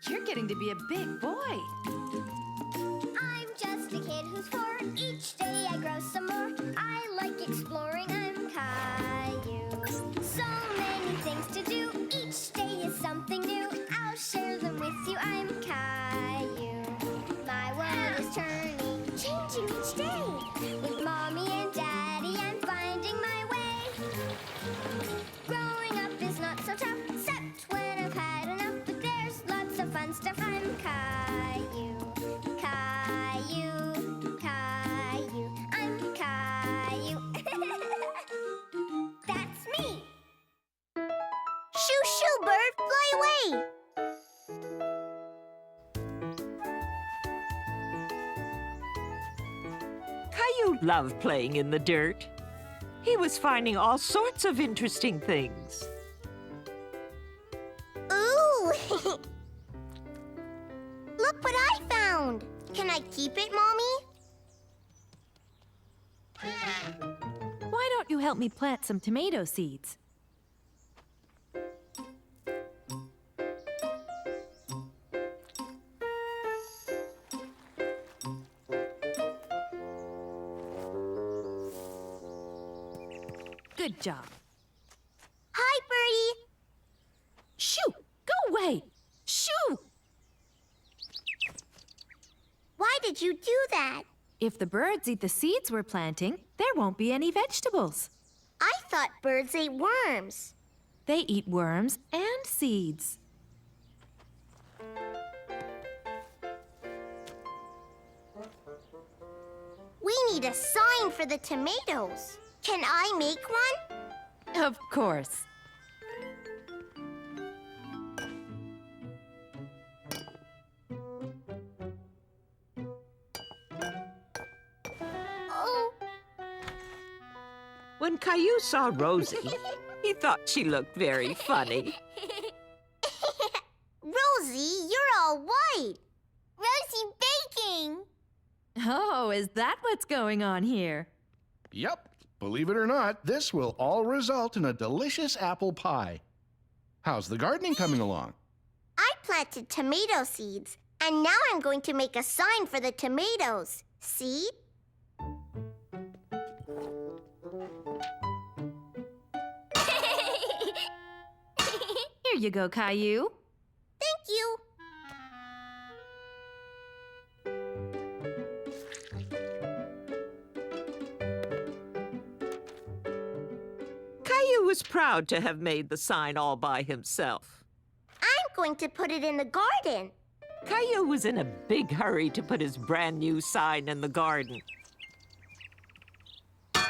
You're getting to be a big boy. I'm just a kid who's 4. Each day I grow some more. I like exploring. I'm Caillou. So many things to do. Each day is something new. I'll share them with you. I'm Caillou. My world is turning, changing each day. With Mommy and Daddy, I'm finding my way. Growing up is not so tough, except when I've had enough. But there's lots of fun stuff. I'm Caillou. Caillou, Caillou, I'm Caillou. That's me. Shoo, shoo, bird, fly away. Caillou loved playing in the dirt. He was finding all sorts of interesting things. Ooh! Look what I found. Can I keep it, Mommy? Why don't you help me plant some tomato seeds? Good job. Hi, Birdie. Shoo! Go away! Shoo! Why did you do that? If the birds eat the seeds we're planting, there won't be any vegetables. I thought birds ate worms. They eat worms and seeds. We need a sign for the tomatoes. Can I make one? Of course. Oh. When Caillou saw Rosie, he thought she looked very funny. Rosie, you're all white. Rosie baking. Oh, is that what's going on here? Yep. Believe it or not, this will all result in a delicious apple pie. How's the gardening coming along? I planted tomato seeds, and now I'm going to make a sign for the tomatoes. See? Here you go, Caillou. Thank you. Caillou was proud to have made the sign all by himself. I'm going to put it in the garden. Caillou was in a big hurry to put his brand new sign in the garden. The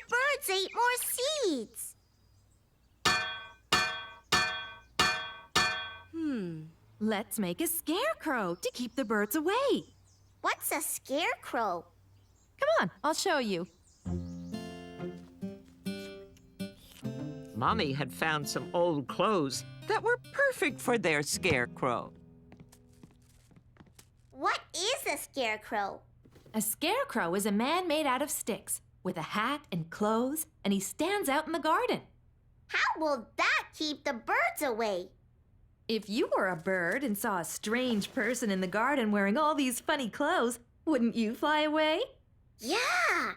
birds ate more seeds. Let's make a scarecrow to keep the birds away. What's a scarecrow? Come on, I'll show you. Mommy had found some old clothes that were perfect for their scarecrow. What is a scarecrow? A scarecrow is a man made out of sticks with a hat and clothes, and he stands out in the garden. How will that keep the birds away? If you were a bird and saw a strange person in the garden wearing all these funny clothes, wouldn't you fly away? Yeah!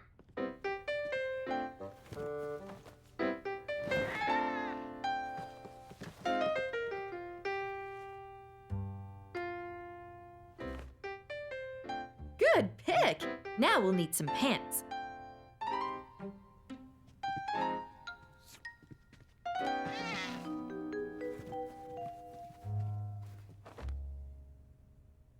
Good pick! Now we'll need some pants.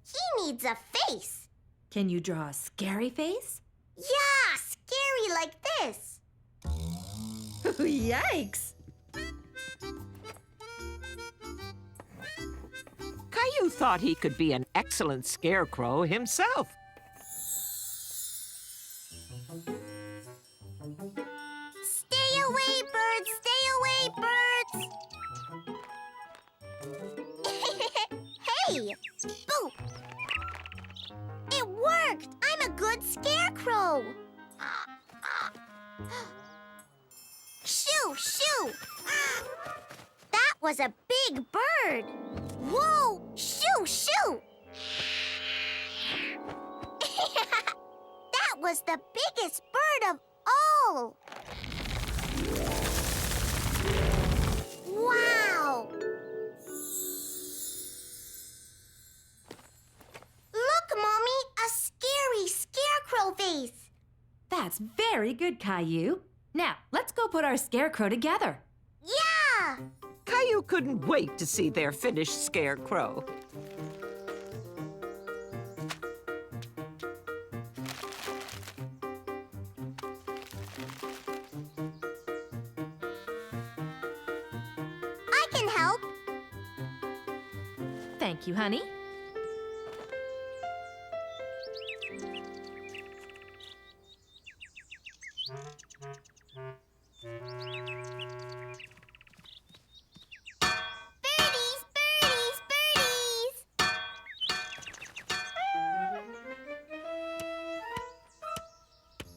He needs a face. Can you draw a scary face? Yeah, scary like this. Yikes! Caillou thought he could be an excellent scarecrow himself. Stay away, birds! Stay away, birds! Hey! Boo! It worked! I'm a good scarecrow! Shoo! Shoo! That was a big bird. Whoa! Shoo, shoo! That was the biggest bird of all. Wow! Look, Mommy, a scary scarecrow face. That's very good, Caillou. Now, let's go put our scarecrow together. Yeah! Caillou couldn't wait to see their finished scarecrow. I can help. Thank you, honey. Birdies, birdies, birdies!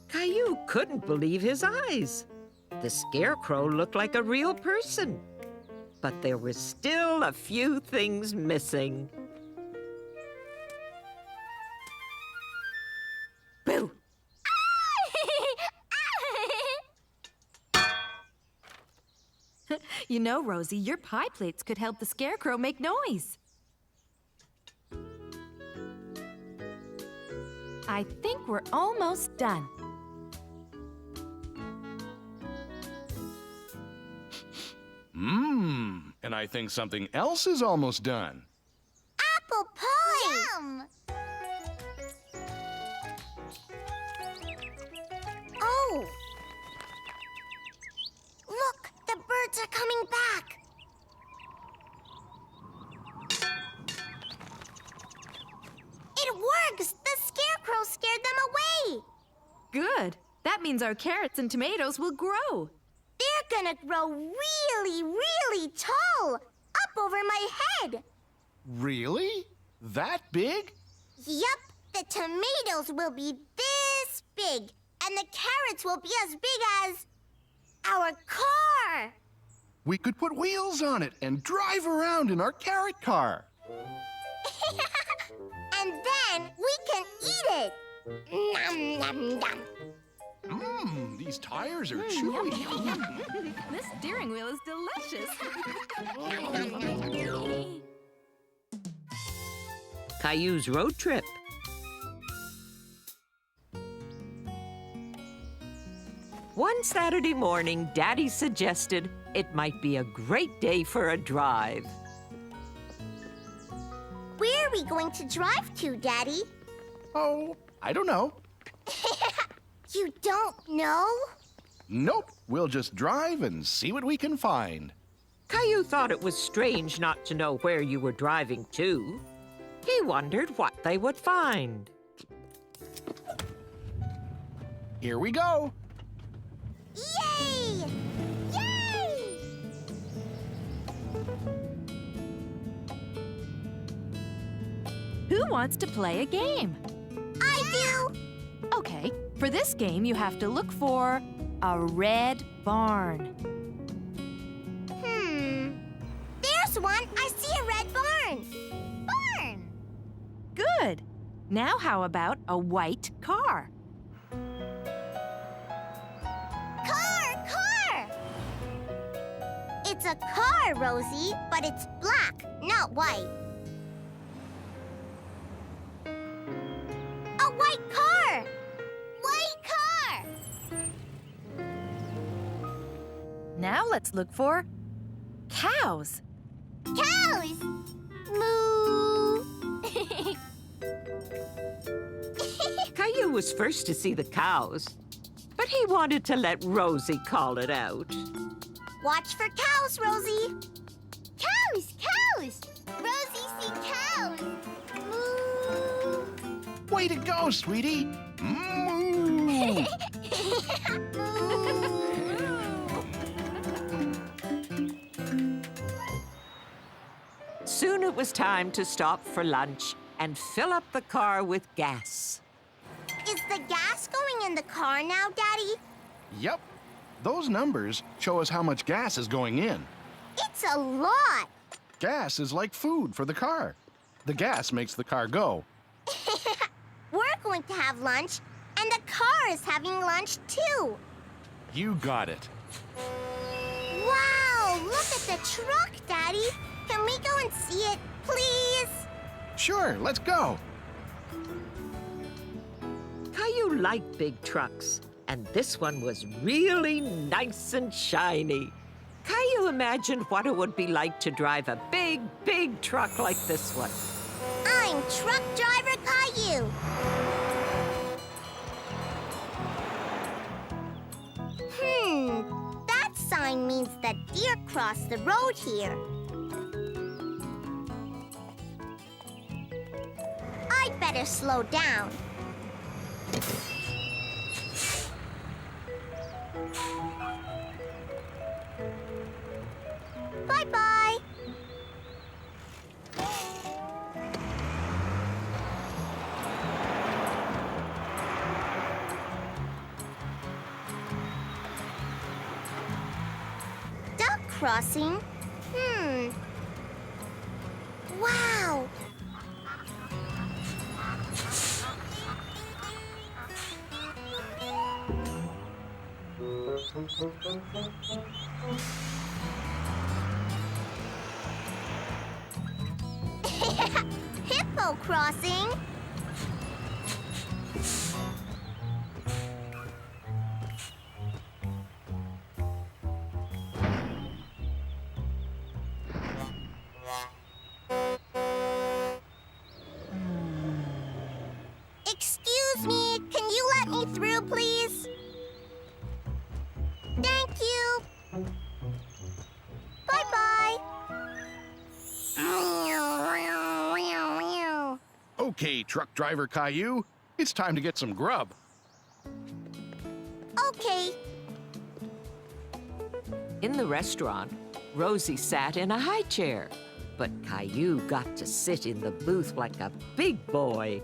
Caillou couldn't believe his eyes. The scarecrow looked like a real person. But there were still a few things missing. Boo! You know, Rosie, your pie plates could help the scarecrow make noise. I think we're almost done. And I think something else is almost done. Apple pie! Yum! Oh! Look, the birds are coming back. It works! The scarecrow scared them away. Good. That means our carrots and tomatoes will grow. They're gonna grow really, really tall, up over my head. Really? That big? Yup, the tomatoes will be this big, and the carrots will be as big as our car. We could put wheels on it and drive around in our carrot car. And then we can eat it. Nom, nom, nom. These tires are chewy. This steering wheel is delicious. Caillou's road trip. One Saturday morning, Daddy suggested it might be a great day for a drive. Where are we going to drive to, Daddy? Oh, I don't know. You don't know? Nope, we'll just drive and see what we can find. Caillou thought it was strange not to know where you were driving to. He wondered what they would find. Here we go. Yay! Yay! Who wants to play a game? I do! Okay, for this game, you have to look for a red barn. There's one. I see a red barn. Barn! Good. Now how about a white car? Car! It's a car, Rosie, but it's black, not white. A white car! White car! Now let's look for cows. Cows! Moo! Caillou was first to see the cows, but he wanted to let Rosie call it out. Watch for cows, Rosie. Cows! Cows! Rosie, see cows! Moo! Way to go, sweetie. Moo. Soon it was time to stop for lunch and fill up the car with gas. Is the gas going in the car now, Daddy? Yep. Those numbers show us how much gas is going in. It's a lot. Gas is like food for the car. The gas makes the car go. We're going to have lunch, and the car is having lunch too. You got it. Wow, look at the truck, Daddy. Can we go and see it, please? Sure, let's go. Caillou liked big trucks, and this one was really nice and shiny. Caillou imagined what it would be like to drive a big, big truck like this one. I'm truck driver Caillou. That sign means that deer cross the road here. I'd better slow down. Bye-bye. Duck crossing? Wow! Hippo crossing? Excuse me, can you let me through, please? Thank you. Bye-bye. Okay, truck driver Caillou, it's time to get some grub. Okay. In the restaurant, Rosie sat in a high chair, but Caillou got to sit in the booth like a big boy.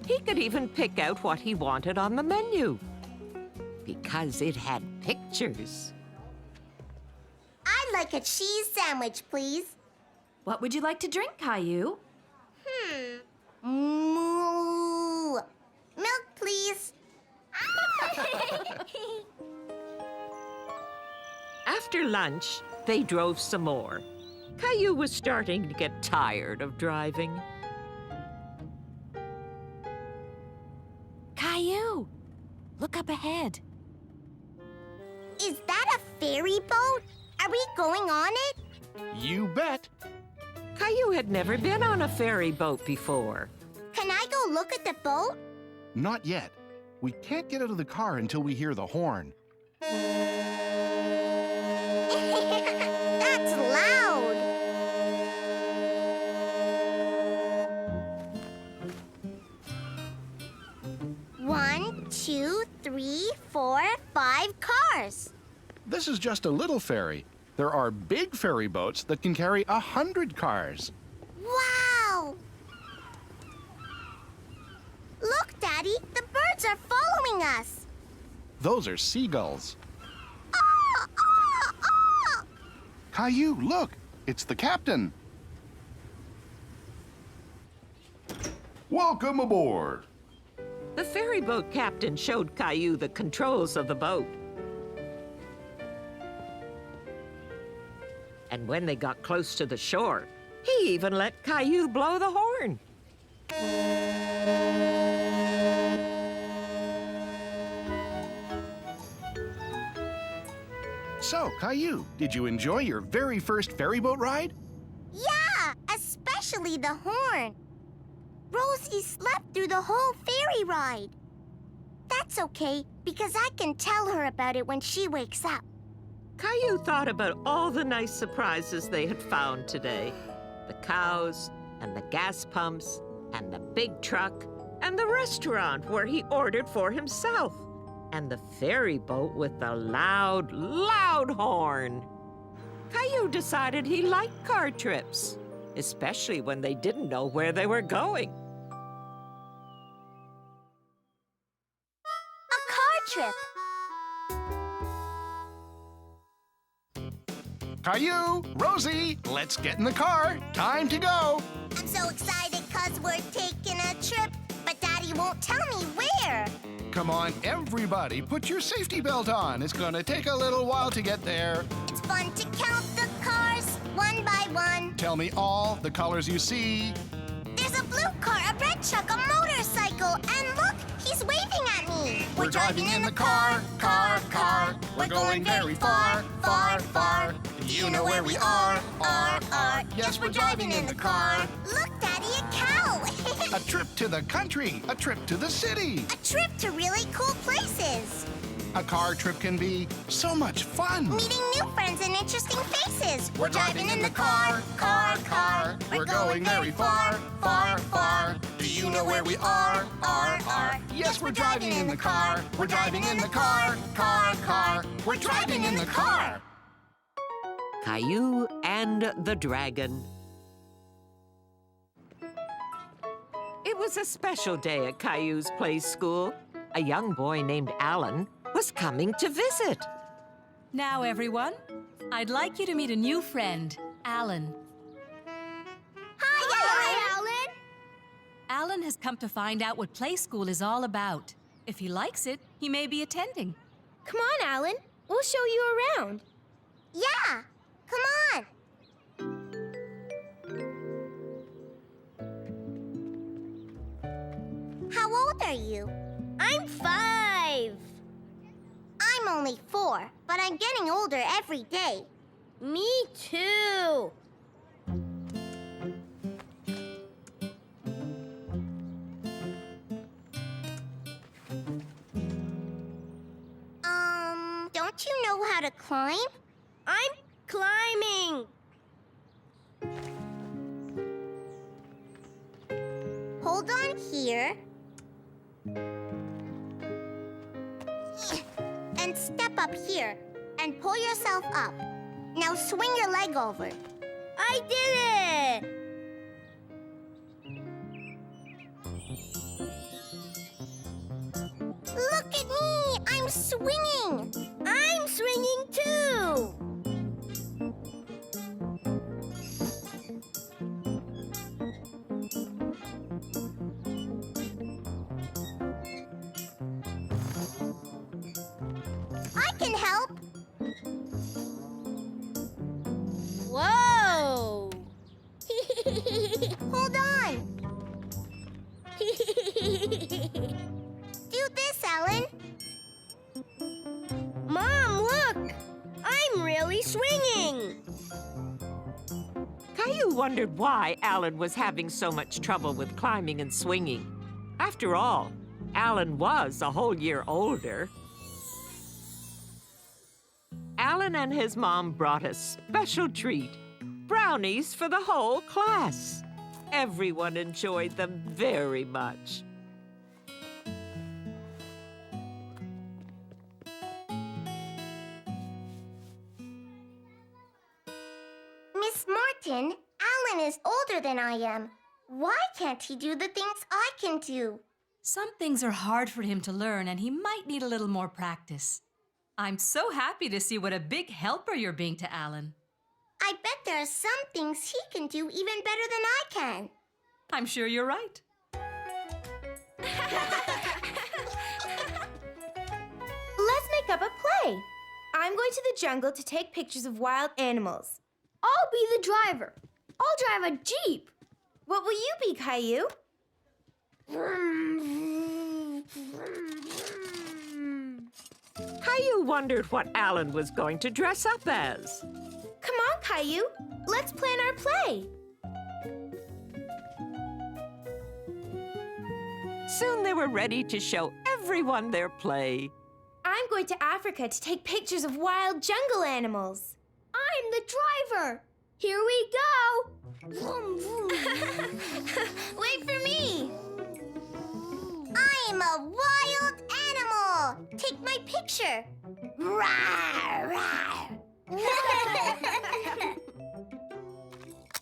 He could even pick out what he wanted on the menu, because it had pictures. I'd like a cheese sandwich, please. What would you like to drink, Caillou? Moo. Milk, please. After lunch, they drove some more. Caillou was starting to get tired of driving. Caillou, look up ahead. Is that a ferry boat? Are we going on it? You bet. Caillou had never been on a ferry boat before. Can I go look at the boat? Not yet. We can't get out of the car until we hear the horn. That's loud. One, two, three, 4, 5 cars. This is just a little ferry. There are big ferry boats that can carry 100 cars. Wow! Look, Daddy, the birds are following us. Those are seagulls. Ah, ah, ah! Caillou, look, it's the captain. Welcome aboard. The ferry boat captain showed Caillou the controls of the boat. And when they got close to the shore, he even let Caillou blow the horn. So, Caillou, did you enjoy your very first ferry boat ride? Yeah, especially the horn. Rosie slept through the whole ferry ride. That's okay, because I can tell her about it when she wakes up. Caillou thought about all the nice surprises they had found today. The cows, and the gas pumps, and the big truck, and the restaurant where he ordered for himself, and the ferry boat with the loud, loud horn. Caillou decided he liked car trips, especially when they didn't know where they were going. A car trip. Caillou, Rosie, let's get in the car. Time to go. I'm so excited because we're taking a trip, but Daddy won't tell me where. Come on, everybody, put your safety belt on. It's gonna take a little while to get there. It's fun to count the cars one by one. Tell me all the colors you see. There's a blue car, a red truck, a motorcycle, and look, he's waving at me. We're driving in the car. We're going very far. Do you know where we are? Yes, we're driving in the car. Look, Daddy, a cow. A trip to the country, a trip to the city. A trip to really cool places. A car trip can be so much fun. Meeting new friends and interesting faces. We're driving in the car. We're going very far. Do you know where we are? Yes, we're driving in the car. We're driving in the car. We're driving in the car. Caillou and the Dragon. It was a special day at Caillou's play school. A young boy named Alan was coming to visit. Now, everyone, I'd like you to meet a new friend, Alan. Hi, Alan. Alan has come to find out what play school is all about. If he likes it, he may be attending. Come on, Alan. We'll show you around. Yeah, come on. How old are you? I'm 5. I'm only 4, but I'm getting older every day. Me too. Don't you know how to climb? I'm climbing. Hold on here. And step up here. And pull yourself up. Now swing your leg over. I did it! Look at me! I'm swinging! I'm swinging too! I can help! Whoa! Hold on! Do this, Ellen. Mom, look! I'm really swinging! Caillou wondered why Alan was having so much trouble with climbing and swinging. After all, Alan was a whole year older. Alan and his mom brought a special treat, brownies for the whole class. Everyone enjoyed them very much. Miss Martin, Alan is older than I am. Why can't he do the things I can do? Some things are hard for him to learn, and he might need a little more practice. I'm so happy to see what a big helper you're being to Alan. I bet there are some things he can do even better than I can. I'm sure you're right. Let's make up a play. I'm going to the jungle to take pictures of wild animals. I'll be the driver. I'll drive a jeep. What will you be, Caillou? Caillou wondered what Alan was going to dress up as. Come on, Caillou. Let's plan our play. Soon they were ready to show everyone their play. I'm going to Africa to take pictures of wild jungle animals. I'm the driver. Here we go. Vroom, vroom. Wait for me. I'm a wild animal. Take my picture. Rawr, rawr.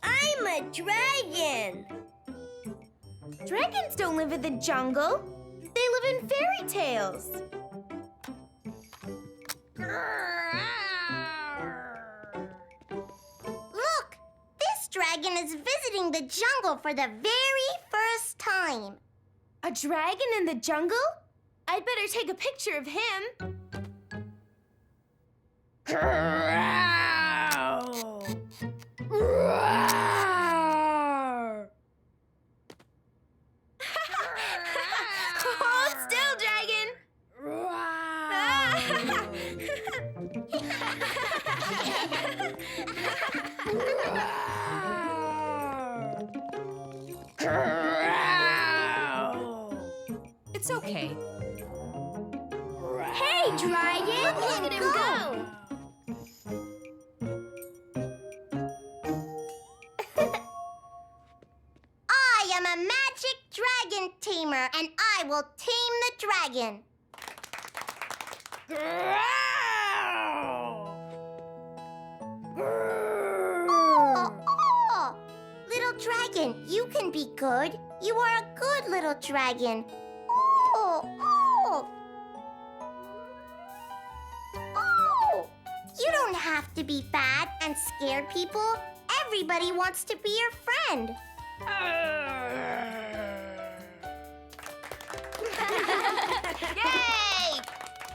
I'm a dragon. Dragons don't live in the jungle. They live in fairy tales. dragon is visiting the jungle for the very first time. A dragon in the jungle? I'd better take a picture of him. Hold still, dragon. It's okay. Hey, dragon! Look at him go! I am a magic dragon tamer, and I will tame the dragon. Oh, little dragon, you can be good. You are a good little dragon. Oh. You don't have to be bad and scare people. Everybody wants to be your friend. Yay!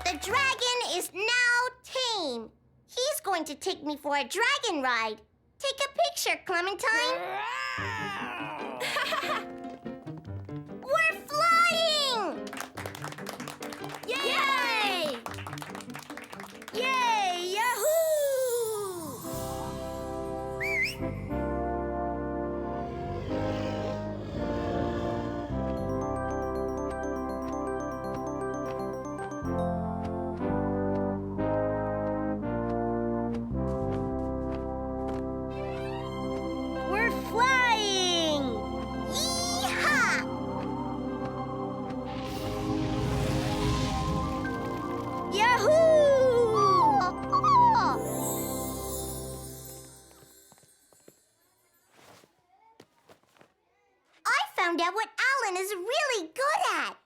The dragon is now tame. He's going to take me for a dragon ride. Take a picture, Clementine. We're flying! Yay! Yay! Yahoo! We're flying! Yee-haw! Yahoo! I found out what Alan is really good at.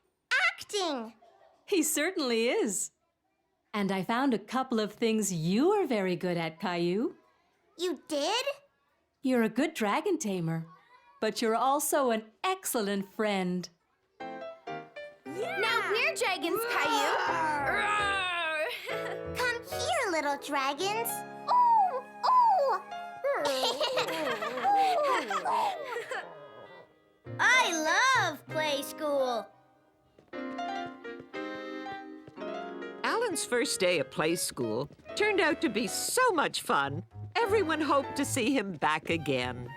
Acting. He certainly is. And I found a couple of things you are very good at, Caillou. You did? You're a good dragon tamer, but you're also an excellent friend. Now we're dragons, Caillou. Come here, little dragons. I love play school. Alan's first day at play school turned out to be so much fun. Everyone hoped to see him back again.